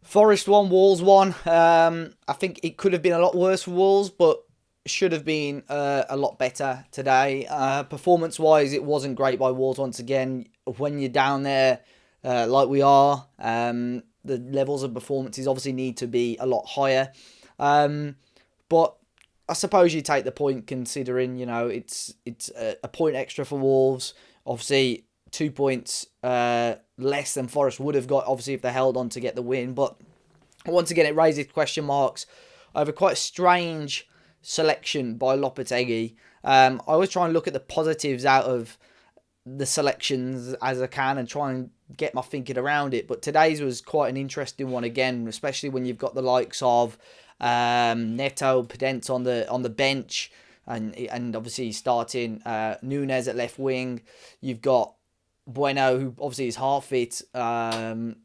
Forest won, Wolves won. I think it could have been a lot worse for Wolves, but should have been a lot better today. Performance-wise, it wasn't great by Wolves once again. When you're down there, like we are, the levels of performances obviously need to be a lot higher. But I suppose you take the point considering, it's a point extra for Wolves. Obviously, 2 points less than Forest would have got, obviously, if they held on to get the win. But once again, it raises question marks over quite a strange selection by Lopetegui. I always try and look at the positives out of the selections as I can and try and get my thinking around it. But today's was quite an interesting one again, especially when you've got the likes of Neto, Podence on the bench, and obviously starting Nunez at left wing. You've got Bueno, who obviously is half fit, and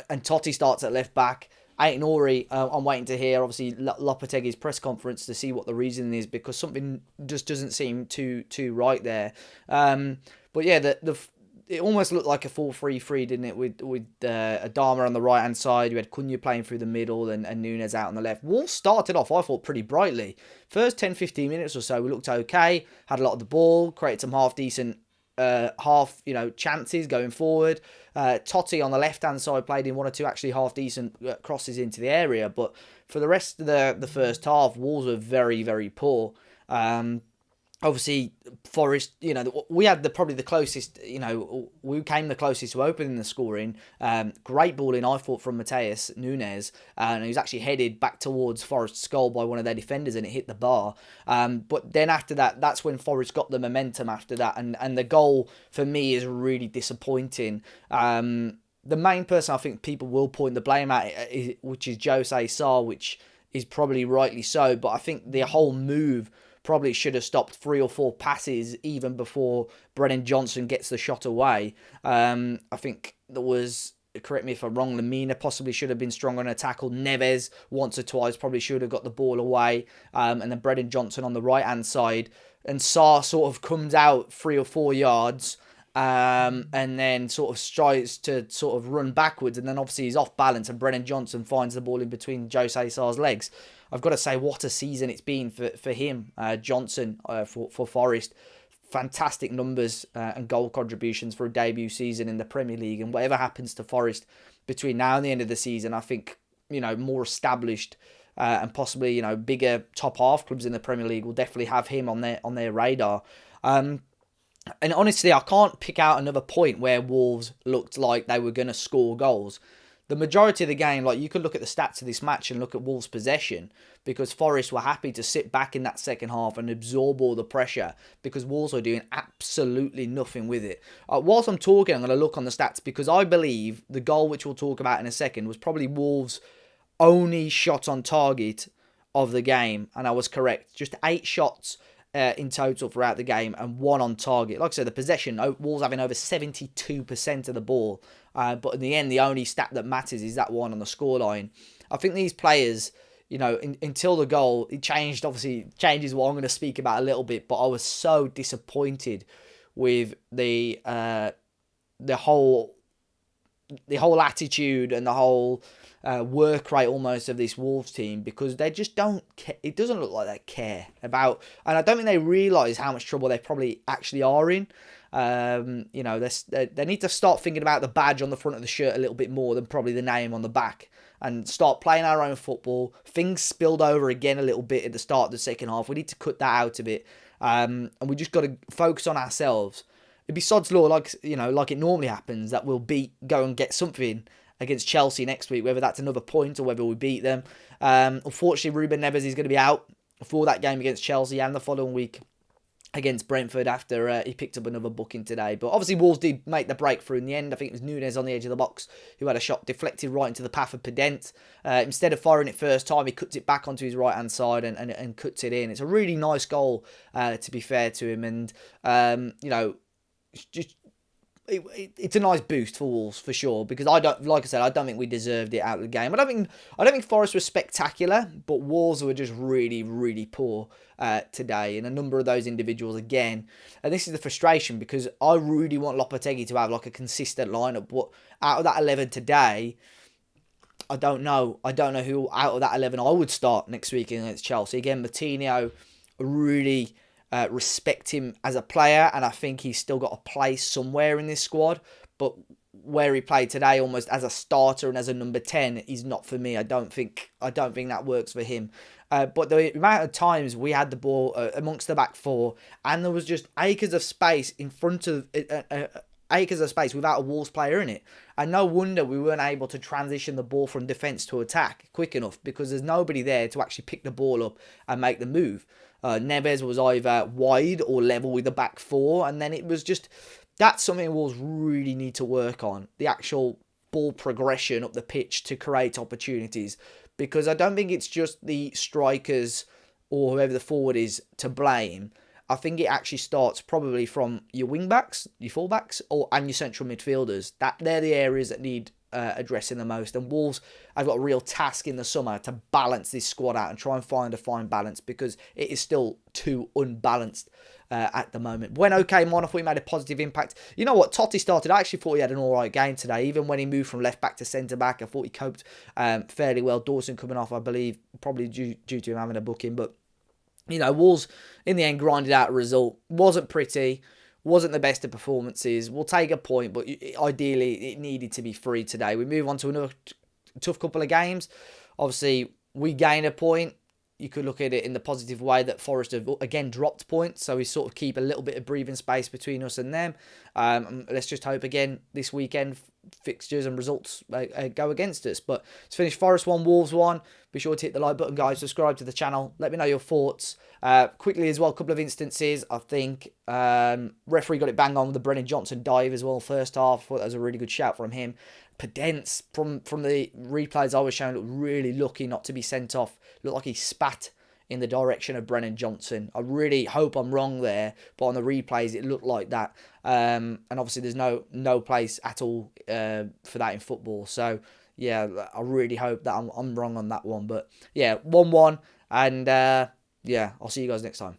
Totti starts at left back. Aït-Nouri, I'm waiting to hear, obviously, Lopetegui's press conference to see what the reason is, because something just doesn't seem too right there. But yeah, it almost looked like a 4-3-3, didn't it? With Adama on the right hand side, you had Cunha playing through the middle, and Nunez out on the left. Wolves started off, I thought, pretty brightly. First 10-15 minutes or so, we looked okay, had a lot of the ball, created some half decent chances going forward. Totti on the left hand side played in one or two actually half decent crosses into the area, but for the rest of the first half, Wolves were very, very poor. Obviously, Forest, we had probably the closest, we came the closest to opening the scoring. Great ball in, I thought, from Mateus Nunes, and he was actually headed back towards Forest's goal by one of their defenders, and it hit the bar. But then after that, that's when Forest got the momentum after that, and the goal, for me, is really disappointing. The main person I think people will point the blame at, which is Jose Sarr, which is probably rightly so, but I think the whole move probably should have stopped 3 or 4 passes even before Brennan Johnson gets the shot away. I think there was, correct me if I'm wrong, Lamina possibly should have been stronger on a tackle. Neves once or twice probably should have got the ball away. And then Brennan Johnson on the right-hand side. And Sarr sort of comes out 3 or 4 yards and then sort of strives to sort of run backwards. And then obviously he's off balance and Brennan Johnson finds the ball in between Jose Sarr's legs. I've got to say, what a season it's been for him, Johnson, for Forest. Fantastic numbers and goal contributions for a debut season in the Premier League. And whatever happens to Forest between now and the end of the season, I think, more established and possibly, bigger top half clubs in the Premier League will definitely have him on their radar. And honestly, I can't pick out another point where Wolves looked like they were going to score goals. The majority of the game, like you could look at the stats of this match and look at Wolves' possession, because Forest were happy to sit back in that second half and absorb all the pressure because Wolves were doing absolutely nothing with it. Whilst I'm talking, I'm going to look on the stats because I believe the goal, which we'll talk about in a second, was probably Wolves' only shot on target of the game, and I was correct. Just 8 shots in total throughout the game and 1 on target. Like I said, the possession, Wolves having over 72% of the ball. But in the end, the only stat that matters is that one on the scoreline. I think these players, until the goal, it changed, obviously changes what I'm going to speak about a little bit, but I was so disappointed with the whole attitude and the whole work rate almost of this Wolves team, because they just don't care. It doesn't look like they care about, and I don't think they realise how much trouble they probably actually are in. They need to start thinking about the badge on the front of the shirt a little bit more than probably the name on the back, and start playing our own football. Things spilled over again a little bit at the start of the second half. We need to cut that out of it, and we just got to focus on ourselves. It'd be sod's law, like it normally happens, that we'll go and get something against Chelsea next week, whether that's another point or whether we beat them. Unfortunately, Ruben Neves is going to be out for that game against Chelsea and the following week against Brentford after he picked up another booking today. But obviously Wolves did make the breakthrough in the end. I think it was Nunez on the edge of the box who had a shot deflected right into the path of Podence. Instead of firing it first time, he cuts it back onto his right-hand side and cuts it in. It's a really nice goal, to be fair to him. And, just it's a nice boost for Wolves for sure, because I don't think we deserved it out of the game. I don't think Forest was spectacular, but Wolves were just really, really poor today, and a number of those individuals again. And this is the frustration, because I really want Lopetegui to have like a consistent lineup, but out of that 11 today, I don't know. I don't know who out of that 11 I would start next week against Chelsea. Again, Martinho, really respect him as a player, and I think he's still got a place somewhere in this squad. But where he played today, almost as a starter and as a number 10, is not for me. I don't think that works for him. But the amount of times we had the ball amongst the back four, and there was just acres of space in front of acres of space without a Wolves player in it. And no wonder we weren't able to transition the ball from defence to attack quick enough, because there's nobody there to actually pick the ball up and make the move. Neves was either wide or level with the back four, and then it was just... That's something Wolves really need to work on. The actual ball progression up the pitch to create opportunities. Because I don't think it's just the strikers or whoever the forward is to blame. I think it actually starts probably from your wing-backs, your full-backs, and your central midfielders. They're the areas that need addressing the most. And Wolves have got a real task in the summer to balance this squad out and try and find a fine balance, because it is still too unbalanced at the moment. When came on, I thought he made a positive impact. You know what? Totti started. I actually thought he had an alright game today. Even when he moved from left back to centre back, I thought he coped fairly well. Dawson coming off, I believe, probably due to him having a booking. But, you know, Wolves, in the end, grinded out a result. Wasn't pretty. Wasn't the best of performances. We'll take a point, but ideally, it needed to be 3 today. We move on to another tough couple of games. Obviously, we gain a point. You could look at it in the positive way that Forest have again dropped points, so we sort of keep a little bit of breathing space between us and them. Let's just hope again this weekend fixtures and results go against us. But it's finished Forest 1, Wolves 1. Be sure to hit the like button, guys. Subscribe to the channel. Let me know your thoughts. Quickly as well, a couple of instances. I think referee got it bang on with the Brennan Johnson dive as well first half. I thought that was a really good shout from him. Podence, from the replays I was showing, looked really lucky not to be sent off. Looked like he spat in the direction of Brennan Johnson. I really hope I'm wrong there, but on the replays it looked like that. And obviously there's no place at all for that in football. So yeah, I really hope that I'm wrong on that one. But yeah, 1-1, and yeah, I'll see you guys next time.